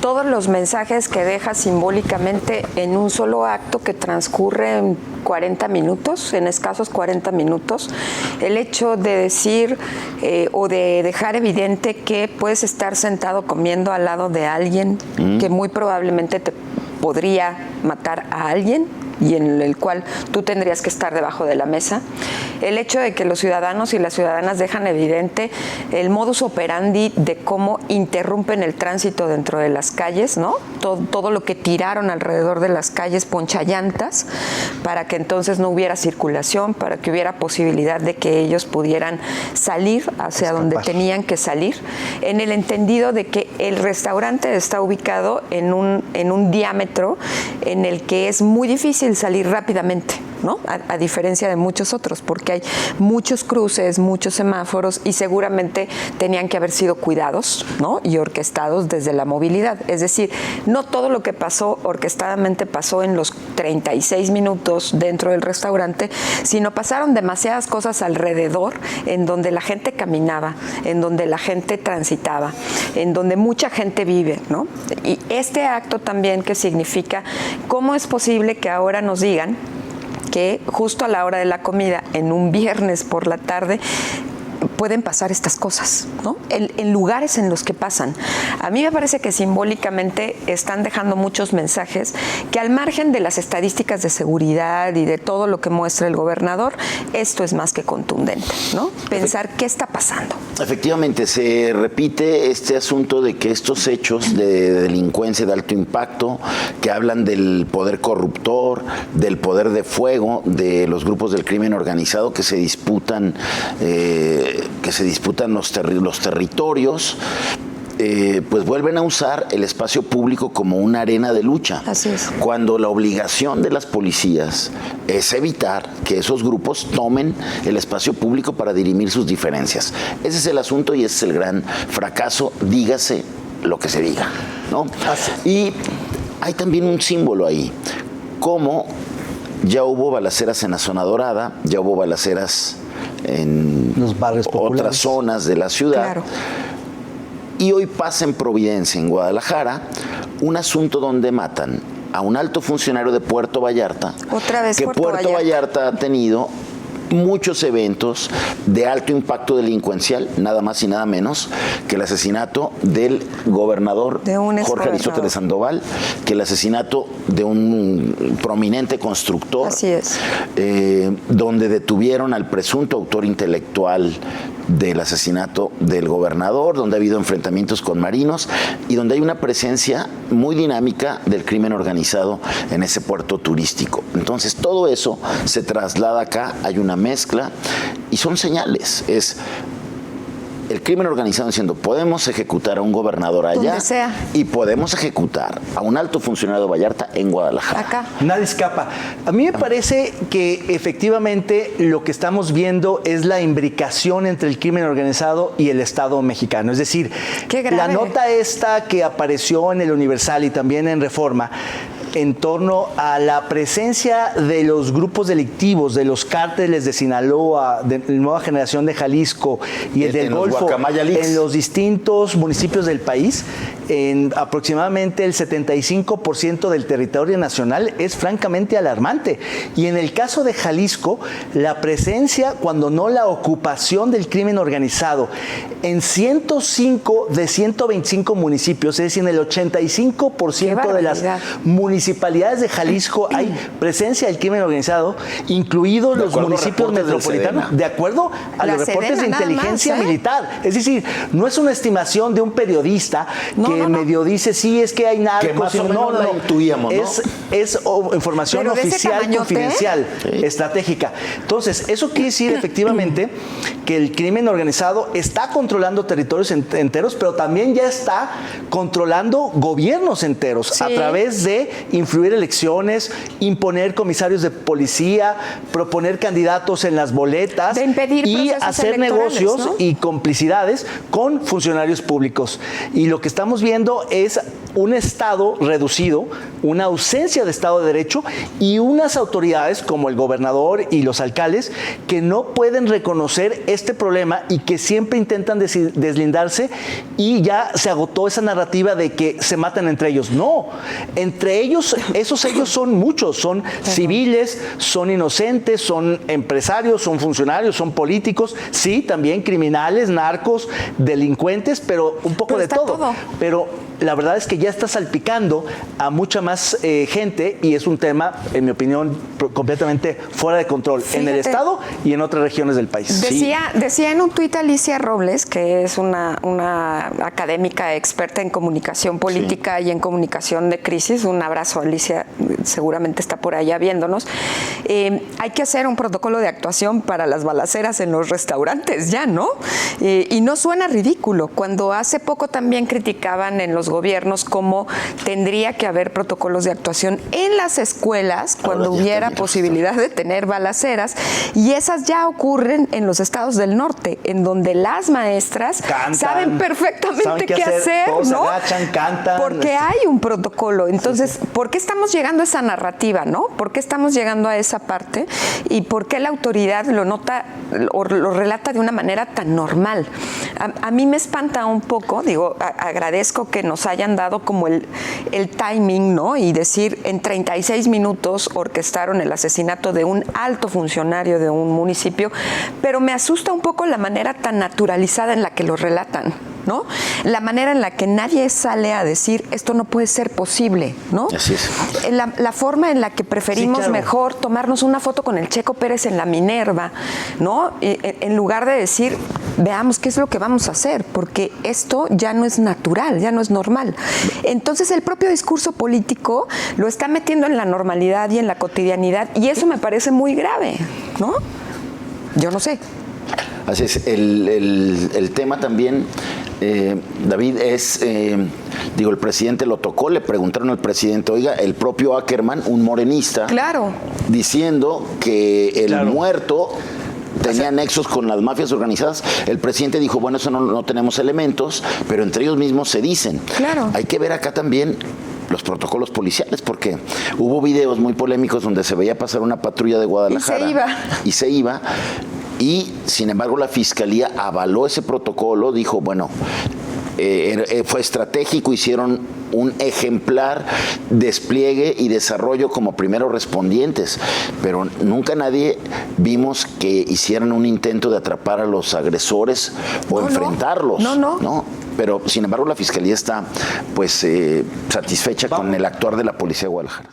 Speaker 3: todos los mensajes que deja simbólicamente en un solo acto que transcurre en 40 minutos, en escasos 40 minutos, el hecho de decir o de dejar evidente que puedes estar sentado comiendo al lado de alguien que muy probablemente te podría matar a alguien y en el cual tú tendrías que estar debajo de la mesa. El hecho de que los ciudadanos y las ciudadanas dejan evidente el modus operandi de cómo interrumpen el tránsito dentro de las calles, ¿no? Todo lo que tiraron alrededor de las calles, ponchallantas, para que entonces no hubiera circulación, para que hubiera posibilidad de que ellos pudieran salir hacia donde tenían que salir, en el entendido de que el restaurante está ubicado en un diámetro en el que es muy difícil salir rápidamente, ¿no? A diferencia de muchos otros, porque hay muchos cruces, muchos semáforos y seguramente tenían que haber sido cuidados, ¿no? Y orquestados desde la movilidad. Es decir, no todo lo que pasó orquestadamente pasó en los 36 minutos dentro del restaurante, sino pasaron demasiadas cosas alrededor en donde la gente caminaba, en donde la gente transitaba, en donde mucha gente vive, ¿no? Y este acto también que significa cómo es posible que ahora nos digan que justo a la hora de la comida, en un viernes por la tarde, pueden pasar estas cosas, ¿no? En lugares en los que pasan. A mí me parece que simbólicamente están dejando muchos mensajes que, al margen de las estadísticas de seguridad y de todo lo que muestra el gobernador, esto es más que contundente, ¿no? Pensar qué está pasando.
Speaker 1: Efectivamente, se repite este asunto de que estos hechos de delincuencia de alto impacto, que hablan del poder corruptor, del poder de fuego, de los grupos del crimen organizado que se disputan los territorios, pues vuelven a usar el espacio público como una arena de lucha.
Speaker 3: Así es.
Speaker 1: Cuando la obligación de las policías es evitar que esos grupos tomen el espacio público para dirimir sus diferencias. Ese es el asunto y ese es el gran fracaso, dígase lo que se diga, ¿no? Y hay también un símbolo ahí, como ya hubo balaceras en la zona dorada, ya hubo balaceras en
Speaker 7: los barrios populares,
Speaker 1: otras zonas de la ciudad.
Speaker 3: Claro.
Speaker 1: Y hoy pasa en Providencia, en Guadalajara, un asunto donde matan a un alto funcionario de Puerto Vallarta.
Speaker 3: Otra vez
Speaker 1: que Puerto Vallarta ha tenido muchos eventos de alto impacto delincuencial, nada más y nada menos que el asesinato del gobernador Jorge Aristóteles Sandoval, que el asesinato de un prominente constructor.
Speaker 3: Así es.
Speaker 1: Donde detuvieron al presunto autor intelectual del asesinato del gobernador, donde ha habido enfrentamientos con marinos y donde hay una presencia muy dinámica del crimen organizado en ese puerto turístico. Entonces todo eso se traslada acá, hay una mezcla y son señales. Es el crimen organizado diciendo, podemos ejecutar a un gobernador allá y podemos ejecutar a un alto funcionario de Vallarta en Guadalajara.
Speaker 3: Acá.
Speaker 7: Nadie escapa. A mí me parece que efectivamente lo que estamos viendo es la imbricación entre el crimen organizado y el Estado mexicano. Es decir, la nota esta que apareció en el Universal y también en Reforma, en torno a la presencia de los grupos delictivos, de los cárteles de Sinaloa, de Nueva Generación de Jalisco y el del Golfo en los distintos municipios del país, en aproximadamente el 75% del territorio nacional, es francamente alarmante. Y en el caso de Jalisco, la presencia, cuando no la ocupación del crimen organizado, en 105 de 125 municipios, es decir, en el 85% de las municipalidades de Jalisco hay presencia del crimen organizado, incluidos los municipios metropolitanos, de acuerdo a los reportes de inteligencia militar. Es decir, no es una estimación de un periodista que medio dice, sí, es que hay narcos.
Speaker 1: Que más o menos la intuíamos, ¿no?
Speaker 7: Es información oficial, confidencial, estratégica. Entonces, eso quiere decir efectivamente que el crimen organizado está controlando territorios enteros, pero también ya está controlando gobiernos enteros a través de influir elecciones, imponer comisarios de policía, proponer candidatos en las boletas y hacer negocios, ¿no?, y complicidades con funcionarios públicos. Y lo que estamos viendo es un Estado reducido, una ausencia de Estado de Derecho y unas autoridades como el gobernador y los alcaldes que no pueden reconocer este problema y que siempre intentan deslindarse, y ya se agotó esa narrativa de que se matan entre ellos. No, entre ellos, ellos son muchos, son civiles, son inocentes, son empresarios, son funcionarios, son políticos, sí, también criminales, narcos, delincuentes, pero un poco de todo. Pero la verdad es que ya está salpicando a mucha más gente y es un tema, en mi opinión, completamente fuera de control. Fíjate, en el Estado y en otras regiones del país.
Speaker 3: Decía en un tuit Alicia Robles, que es una académica experta en comunicación política y en comunicación de crisis. Un abrazo, Alicia, seguramente está por allá viéndonos. Hay que hacer un protocolo de actuación para las balaceras en los restaurantes ya, ¿no? Y no suena ridículo. Cuando hace poco también criticaban en los gobiernos cómo tendría que haber protocolos de actuación en las escuelas cuando hubiera posibilidad de tener balaceras, y esas ya ocurren en los estados del norte, en donde las maestras saben perfectamente qué hacer, ¿no? Se agachan, cantan, porque hay un protocolo. Entonces, ¿por qué estamos llegando a esa narrativa, no? ¿Por qué estamos llegando a esa parte? ¿Y por qué la autoridad lo nota o lo relata de una manera tan normal? A mí me espanta un poco, digo, agradezco que nos hayan dado como el timing, ¿no? Y decir, en 36 minutos orquestaron el asesinato de un alto funcionario de un municipio, pero me asusta un poco la manera tan naturalizada en la que lo relatan, ¿no? La manera en la que nadie sale a decir, esto no puede ser posible, ¿no?
Speaker 1: Así es.
Speaker 3: La forma en la que preferimos mejor tomarnos una foto con el Checo Pérez en la Minerva, ¿no? En lugar de decir, veamos qué es lo que vamos a hacer, porque esto ya no es natural, ya no es normal. Entonces el propio discurso político lo está metiendo en la normalidad y en la cotidianidad, y eso me parece muy grave, ¿no? Yo no sé.
Speaker 1: Así es, el tema también, David, es, el presidente lo tocó, le preguntaron al presidente, oiga, el propio Ackerman, un morenista, diciendo que el muerto tenía nexos con las mafias organizadas. El presidente dijo, bueno, eso no tenemos elementos, pero entre ellos mismos se dicen. Hay que ver acá también los protocolos policiales, porque hubo videos muy polémicos donde se veía pasar una patrulla de Guadalajara y se iba. Y, sin embargo, la Fiscalía avaló ese protocolo, dijo, bueno, fue estratégico, hicieron un ejemplar despliegue y desarrollo como primeros respondientes, pero nunca nadie vimos que hicieran un intento de atrapar a los agresores o enfrentarlos. No. Pero sin embargo la Fiscalía está pues satisfecha con el actuar de la Policía de Guadalajara.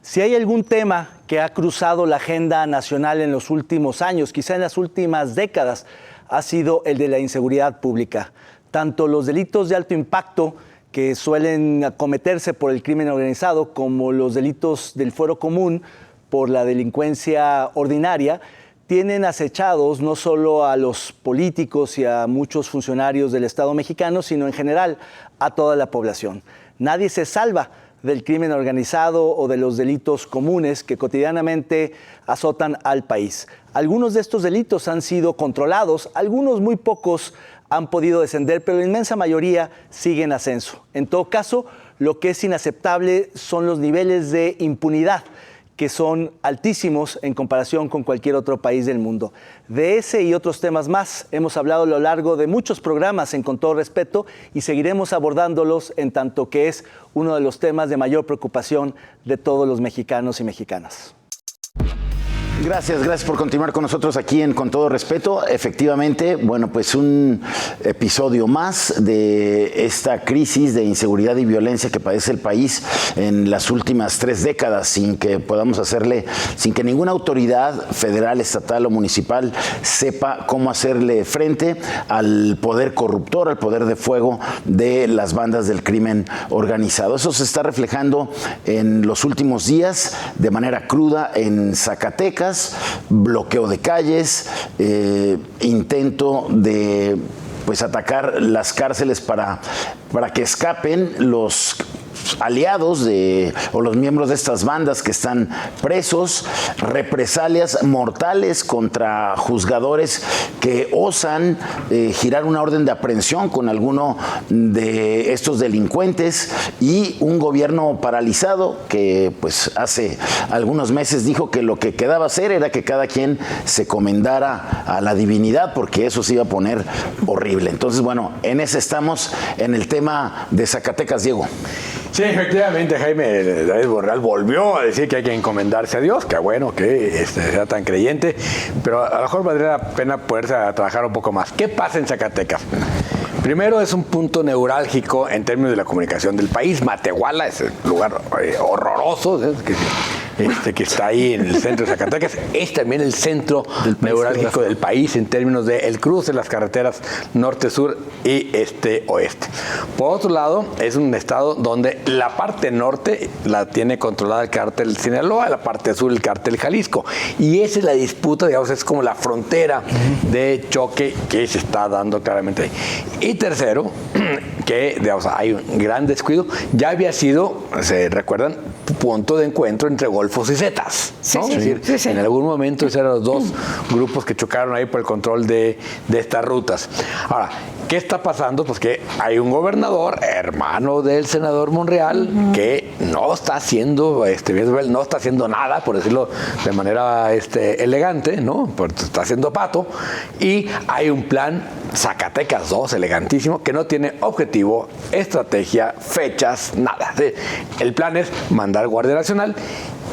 Speaker 7: Si hay algún tema que ha cruzado la agenda nacional en los últimos años, quizá en las últimas décadas, ha sido el de la inseguridad pública. Tanto los delitos de alto impacto que suelen cometerse por el crimen organizado como los delitos del fuero común por la delincuencia ordinaria tienen acechados no solo a los políticos y a muchos funcionarios del Estado mexicano, sino en general a toda la población. Nadie se salva del crimen organizado o de los delitos comunes que cotidianamente azotan al país. Algunos de estos delitos han sido controlados, algunos muy pocos han podido descender, pero la inmensa mayoría sigue en ascenso. En todo caso, lo que es inaceptable son los niveles de impunidad, que son altísimos en comparación con cualquier otro país del mundo. De ese y otros temas más hemos hablado a lo largo de muchos programas en Con Todo Respeto y seguiremos abordándolos en tanto que es uno de los temas de mayor preocupación de todos los mexicanos y mexicanas.
Speaker 1: Gracias por continuar con nosotros aquí en Con Todo Respeto. Efectivamente, bueno, pues un episodio más de esta crisis de inseguridad y violencia que padece el país en las últimas 3 décadas, sin que ninguna autoridad federal, estatal o municipal sepa cómo hacerle frente al poder corruptor, al poder de fuego de las bandas del crimen organizado. Eso se está reflejando en los últimos días de manera cruda en Zacatecas. Bloqueo de calles, intento de atacar las cárceles para que escapen los aliados o los miembros de estas bandas que están presos, represalias mortales contra juzgadores que osan girar una orden de aprehensión con alguno de estos delincuentes, y un gobierno paralizado que pues hace algunos meses dijo que lo que quedaba hacer era que cada quien se comendara a la divinidad, porque eso se iba a poner horrible. Entonces, bueno, en ese estamos, en el tema de Zacatecas, Diego.
Speaker 4: Sí, efectivamente, Jaime David Monreal volvió a decir que hay que encomendarse a Dios. Qué bueno que sea tan creyente, pero a lo mejor valdría la pena poderse a trabajar un poco más. ¿Qué pasa en Zacatecas? Primero, es un punto neurálgico en términos de la comunicación del país. Matehuala es un lugar horroroso, que está ahí en el centro de Zacatecas. Es también el centro neurálgico del país en términos del cruce de las carreteras norte-sur y este-oeste. Por otro lado, es un estado donde la parte norte la tiene controlada el cártel Sinaloa, la parte sur el cártel Jalisco. Y esa es la disputa, digamos, es como la frontera de choque que se está dando claramente ahí. Y tercero, que digamos, hay un gran descuido. Ya había sido, ¿se recuerdan?, punto de encuentro entre Golfos y Zetas, ¿no?
Speaker 6: Sí,
Speaker 4: es decir,
Speaker 6: sí.
Speaker 4: En algún momento esos eran los dos grupos que chocaron ahí por el control de estas rutas. Ahora, ¿qué está pasando? Pues que hay un gobernador, hermano del senador Monreal, que no está haciendo, no está haciendo nada, por decirlo de manera elegante, ¿no? Porque está haciendo pato, y hay un plan Zacatecas 2, elegantísimo, que no tiene objetivo, estrategia, fechas, nada. El plan es mandar Guardia Nacional,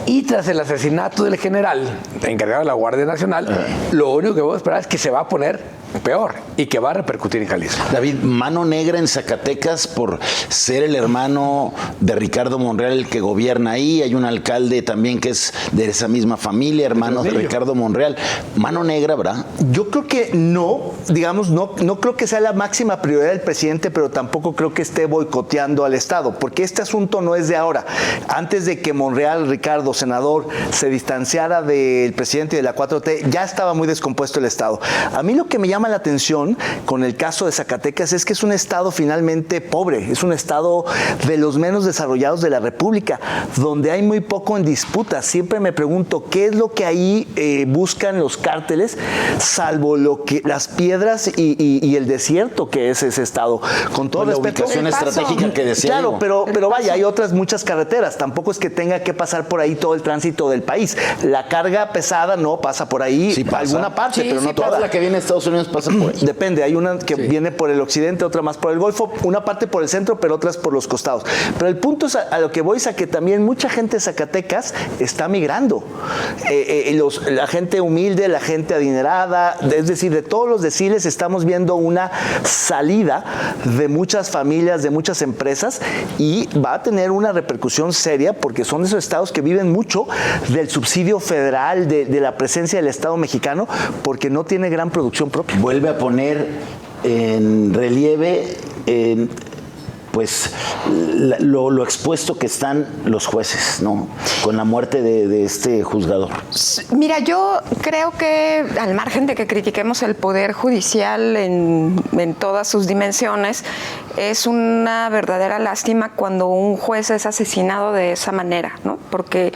Speaker 4: y tras el asesinato del general encargado de la Guardia Nacional, lo único que voy a esperar es que se va a poner peor y que va a repercutir en Jalisco.
Speaker 1: David, mano negra en Zacatecas por ser el hermano de Ricardo Monreal el que gobierna ahí. Hay un alcalde también que es de esa misma familia, hermano de Ricardo Monreal. Mano negra, ¿verdad?
Speaker 7: Yo creo que no, digamos, no creo que sea la máxima prioridad del presidente, pero tampoco creo que esté boicoteando al Estado, porque este asunto no es de ahora. Antes de que Monreal, Ricardo, diputado, senador, se distanciara del presidente y de la 4T, ya estaba muy descompuesto el Estado. A mí lo que me llama la atención con el caso de Zacatecas es que es un Estado finalmente pobre, es un Estado de los menos desarrollados de la República, donde hay muy poco en disputa. Siempre me pregunto, ¿qué es lo que ahí buscan los cárteles, salvo las piedras y el desierto que es ese Estado? Con todo respeto.
Speaker 1: La ubicación estratégica que decía.
Speaker 7: Claro, pero vaya, hay otras muchas carreteras. Tampoco es que tenga que pasar por ahí todo el tránsito del país. La carga pesada no pasa por ahí, sí pasa. Alguna parte, pero no toda.
Speaker 1: La que viene de Estados Unidos pasa por ahí.
Speaker 7: Depende, hay una que viene por el occidente, otra más por el Golfo, una parte por el centro, pero otras por los costados. Pero el punto es a lo que voy es a que también mucha gente de Zacatecas está migrando. La gente humilde, la gente adinerada, es decir, de todos los deciles estamos viendo una salida de muchas familias, de muchas empresas, y va a tener una repercusión seria porque son esos estados que viven mucho del subsidio federal, de la presencia del Estado mexicano, porque no tiene gran producción propia.
Speaker 1: Vuelve a poner en relieve pues lo expuesto que están los jueces, ¿no? Con la muerte de este juzgador.
Speaker 3: Mira, yo creo que al margen de que critiquemos el Poder Judicial en todas sus dimensiones, es una verdadera lástima cuando un juez es asesinado de esa manera, ¿no? Porque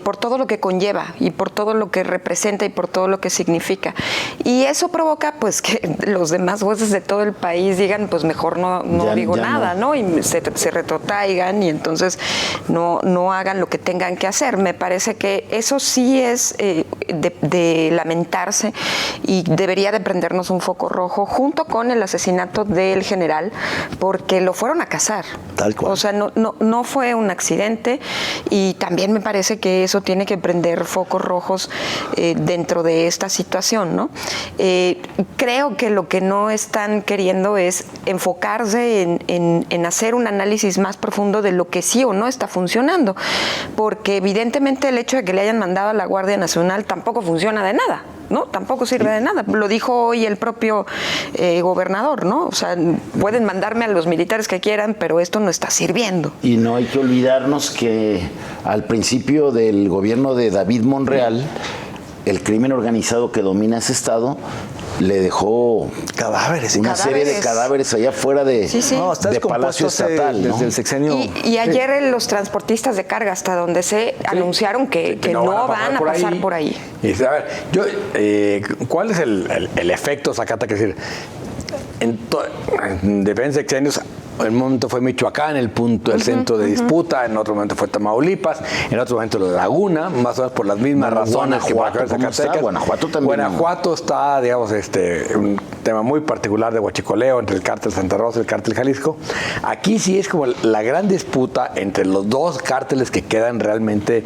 Speaker 3: por todo lo que conlleva y por todo lo que representa y por todo lo que significa. Y eso provoca pues que los demás jueces de todo el país digan, pues mejor no digo nada, ¿no? Y se retrotraigan y entonces no hagan lo que tengan que hacer. Me parece que eso sí es de lamentarse y debería de prendernos un foco rojo junto con el asesinato del general, porque lo fueron a cazar.
Speaker 7: Tal cual.
Speaker 3: O sea, no fue un accidente, y también me parece que eso tiene que prender focos rojos dentro de esta situación, ¿no? Creo que lo que no están queriendo es enfocarse en hacer un análisis más profundo de lo que sí o no está funcionando, porque evidentemente el hecho de que le hayan mandado a la Guardia Nacional tampoco funciona de nada, ¿no? Tampoco sirve de nada. Lo dijo hoy el propio gobernador, ¿no? O sea, pueden mandarme a los militares que quieran, pero esto no está sirviendo.
Speaker 1: Y no hay que olvidarnos que al principio del gobierno de David Monreal, el crimen organizado que domina ese estado le dejó una serie de cadáveres allá afuera de Palacio Estatal, ¿no?
Speaker 7: Desde el sexenio.
Speaker 3: Y ayer los transportistas de carga, hasta donde se anunciaron que no van a pasar por ahí.
Speaker 4: A ver, ¿cuál es el efecto Zacatecas? Es decir, en diferentes sexenios, en un momento fue Michoacán, el centro de disputa, en otro momento fue Tamaulipas, en otro momento lo de Laguna, más o menos por las mismas razones que Zacatecas.
Speaker 1: Guanajuato también.
Speaker 4: Guanajuato está, digamos, un tema muy particular de huachicoleo entre el cártel Santa Rosa y el cártel Jalisco. Aquí sí es como la gran disputa entre los dos cárteles que quedan realmente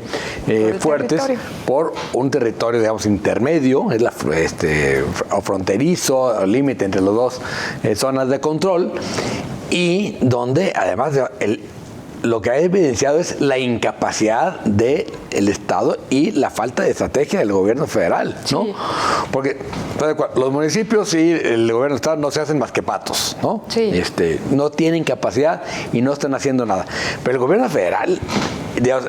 Speaker 4: fuertes por un territorio, digamos, intermedio, es o fronterizo, o límite entre los dos zonas de control, y donde además lo que ha evidenciado es la incapacidad del Estado y la falta de estrategia del gobierno federal, ¿no? Sí. Porque los municipios y el gobierno del Estado no se hacen más que patos, ¿no?
Speaker 3: Sí.
Speaker 4: No tienen capacidad y no están haciendo nada. Pero el gobierno federal, digamos,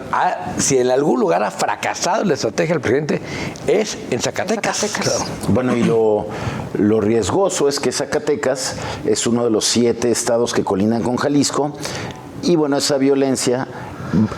Speaker 4: si en algún lugar ha fracasado la estrategia del presidente, es en Zacatecas.
Speaker 1: Claro. Bueno, y lo riesgoso es que Zacatecas es uno de los 7 estados que colindan con Jalisco. Y bueno, esa violencia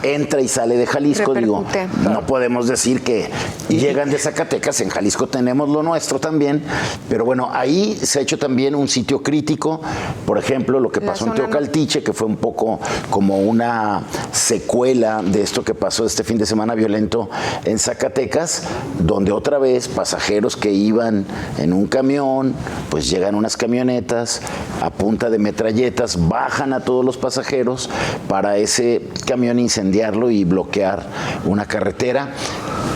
Speaker 1: entra y sale de Jalisco.
Speaker 3: Repercute.
Speaker 1: Digo, no podemos decir que llegan de Zacatecas, en Jalisco tenemos lo nuestro también, pero bueno, ahí se ha hecho también un sitio crítico, por ejemplo, lo que pasó en Teocaltiche, que fue un poco como una secuela de esto que pasó este fin de semana violento en Zacatecas, donde otra vez pasajeros que iban en un camión, pues llegan unas camionetas a punta de metralletas, bajan a todos los pasajeros para ese camión incendiarlo y bloquear una carretera.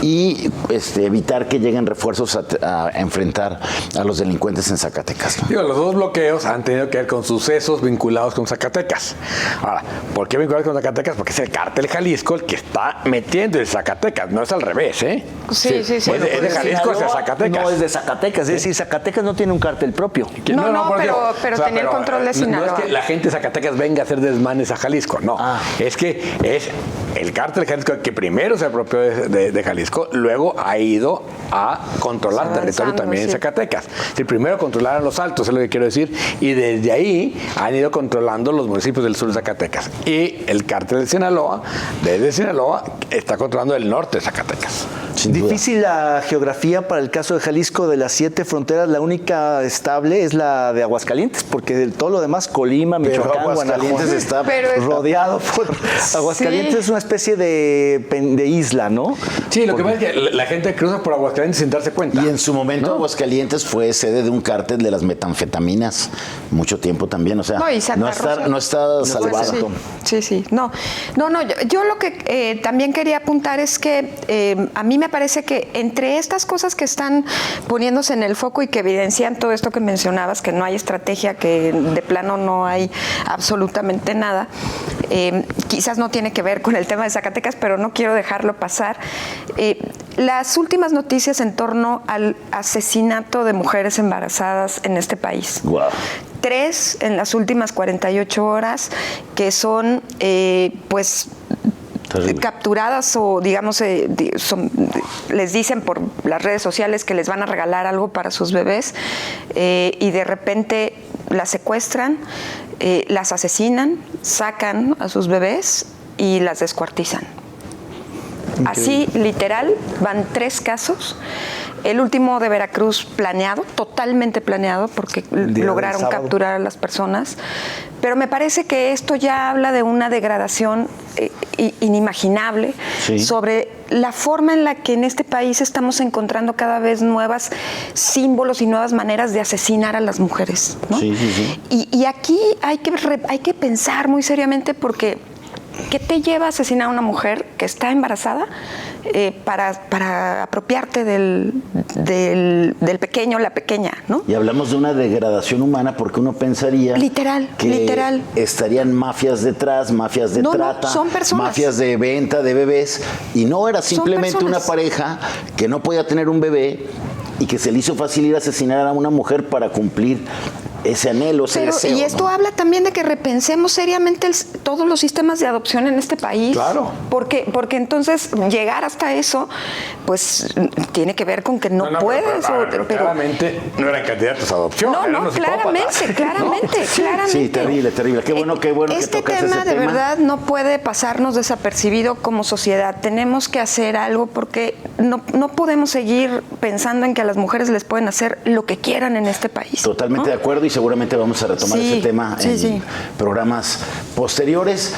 Speaker 1: y evitar que lleguen refuerzos a enfrentar a los delincuentes en Zacatecas, ¿no?
Speaker 4: Digo, los dos bloqueos han tenido que ver con sucesos vinculados con Zacatecas. Ahora, ¿por qué vinculados con Zacatecas? Porque es el cártel Jalisco el que está metiendo en Zacatecas, no es al revés, ¿eh?
Speaker 3: Sí.
Speaker 4: Es de Jalisco hacia Zacatecas.
Speaker 7: No es de Zacatecas, es decir, Zacatecas no tiene un cártel propio.
Speaker 3: Pero tenía el control de Sinaloa.
Speaker 4: No es que la gente de Zacatecas venga a hacer desmanes a Jalisco, no. Es que es el cártel Jalisco que primero se apropió de Jalisco, luego ha ido a controlar territorio también en Zacatecas. El primero controlaron los Altos, es lo que quiero decir, y desde ahí han ido controlando los municipios del sur de Zacatecas. Y el cártel de Sinaloa, desde Sinaloa, está controlando el norte de Zacatecas.
Speaker 7: Difícil la geografía para el caso de Jalisco. De las 7 fronteras, la única estable es la de Aguascalientes, porque de todo lo demás, Colima, Michoacán,
Speaker 1: Aguascalientes está
Speaker 7: rodeado por... Aguascalientes es una especie de isla, ¿no?
Speaker 4: Sí, lo que pasa es que la gente cruza por Aguascalientes sin darse cuenta.
Speaker 1: Y en su momento Aguascalientes fue sede de un cártel de las metanfetaminas mucho tiempo también, o sea, no está salvado.
Speaker 3: Sí. No, yo lo que también quería apuntar es que a mí me parece que entre estas cosas que están poniéndose en el foco y que evidencian todo esto que mencionabas, que no hay estrategia, que de plano no hay absolutamente nada, quizás no tiene que ver con el tema de Zacatecas, pero no quiero dejarlo pasar. Las últimas noticias en torno al asesinato de mujeres embarazadas en este país.
Speaker 1: Wow.
Speaker 3: 3 en las últimas 48 horas que son, capturadas o digamos les dicen por las redes sociales que les van a regalar algo para sus bebés y de repente las secuestran, las asesinan, sacan a sus bebés y las descuartizan. Increíble. Así, literal, van 3 casos. El último de Veracruz totalmente planeado, porque lograron capturar a las personas. Pero me parece que esto ya habla de una degradación inimaginable sobre la forma en la que en este país estamos encontrando cada vez nuevos símbolos y nuevas maneras de asesinar a las mujeres, ¿no? Y aquí hay que pensar muy seriamente porque ¿qué te lleva a asesinar a una mujer que está embarazada para apropiarte del pequeño o la pequeña, ¿no?
Speaker 1: Y hablamos de una degradación humana porque uno pensaría que estarían mafias detrás, mafias de trata,
Speaker 3: son personas.
Speaker 1: Mafias de venta de bebés, y no era simplemente una pareja que no podía tener un bebé y que se le hizo fácil ir a asesinar a una mujer para cumplir ese anhelo, ese deseo.
Speaker 3: Y esto habla también de que repensemos seriamente todos los sistemas de adopción en este país.
Speaker 4: Claro.
Speaker 3: Porque entonces llegar hasta eso, pues tiene que ver con que no puedes.
Speaker 4: Pero claramente no eran candidatos a adopción.
Speaker 3: Claramente.
Speaker 1: Sí, terrible. Qué bueno que tocas ese tema.
Speaker 3: Este tema de verdad no puede pasarnos desapercibido como sociedad. Tenemos que hacer algo porque no podemos seguir pensando en que a las mujeres les pueden hacer lo que quieran en este país.
Speaker 1: Totalmente de acuerdo, y seguramente vamos a retomar ese tema en programas posteriores.